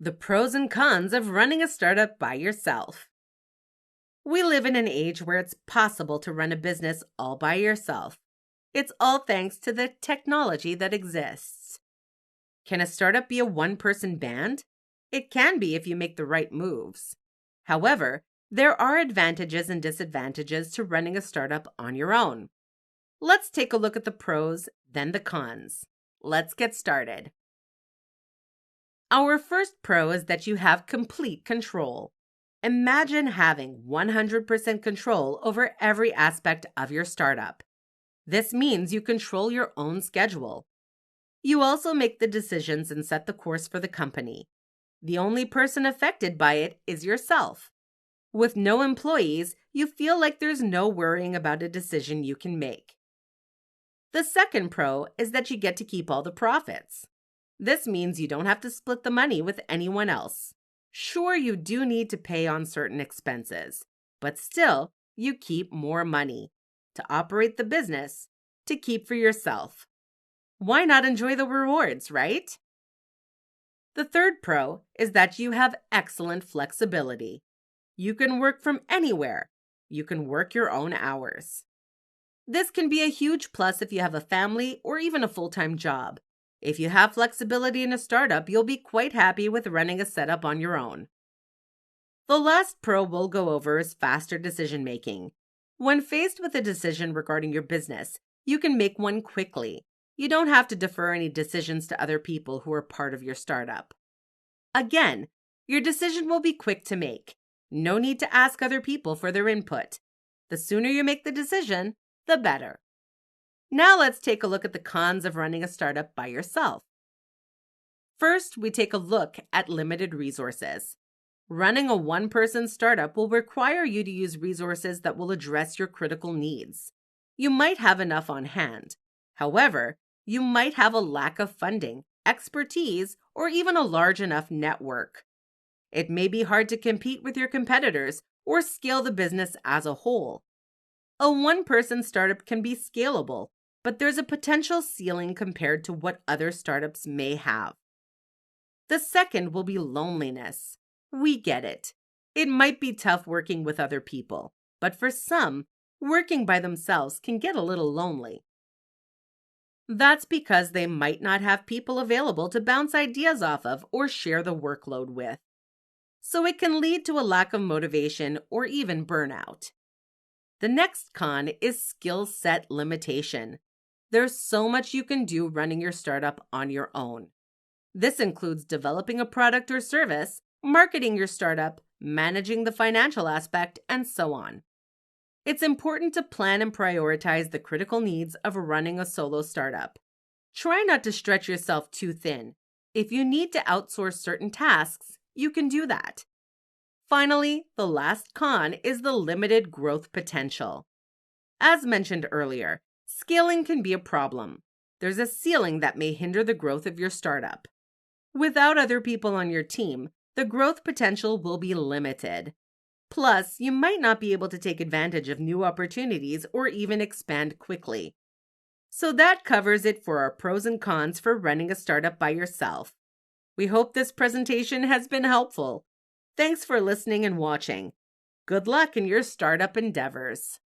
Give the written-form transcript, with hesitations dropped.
The pros and cons of running a startup by yourself. We live in an age where it's possible to run a business all by yourself. It's all thanks to the technology that exists. Can a startup be a one-person band? It can be if you make the right moves. However, there are advantages and disadvantages to running a startup on your own. Let's take a look at the pros, then the cons. Let's get started. Our first pro is that you have complete control. Imagine having 100% control over every aspect of your startup. This means you control your own schedule. You also make the decisions and set the course for the company. The only person affected by it is yourself. With no employees, you feel like there's no worrying about a decision you can make. The second pro is that you get to keep all the profits. This means you don't have to split the money with anyone else. Sure, you do need to pay on certain expenses, but still, you keep more money to operate the business, to keep for yourself. Why not enjoy the rewards, right? The third pro is that you have excellent flexibility. You can work from anywhere. You can work your own hours. This can be a huge plus if you have a family or even a full-time job. If you have flexibility in a startup, you'll be quite happy with running a setup on your own. The last pro we'll go over is faster decision-making. When faced with a decision regarding your business, you can make one quickly. You don't have to defer any decisions to other people who are part of your startup. Again, your decision will be quick to make. No need to ask other people for their input. The sooner you make the decision, the better. Now let's take a look at the cons of running a startup by yourself. First, we take a look at limited resources. Running a one-person startup will require you to use resources that will address your critical needs. You might have enough on hand. However, you might have a lack of funding, expertise, or even a large enough network. It may be hard to compete with your competitors or scale the business as a whole. A one-person startup can be scalable, but there's a potential ceiling compared to what other startups may have. The second will be loneliness. We get it. It might be tough working with other people, but for some, working by themselves can get a little lonely. That's because they might not have people available to bounce ideas off of or share the workload with. So it can lead to a lack of motivation or even burnout. The next con is skill set limitation. There's so much you can do running your startup on your own. This includes developing a product or service, marketing your startup, managing the financial aspect, and so on. It's important to plan and prioritize the critical needs of running a solo startup. Try not to stretch yourself too thin. If you need to outsource certain tasks, you can do that. Finally, the last con is the limited growth potential. As mentioned earlier, scaling can be a problem. There's a ceiling that may hinder the growth of your startup. Without other people on your team, the growth potential will be limited. Plus, you might not be able to take advantage of new opportunities or even expand quickly. So that covers it for our pros and cons for running a startup by yourself. We hope this presentation has been helpful. Thanks for listening and watching. Good luck in your startup endeavors.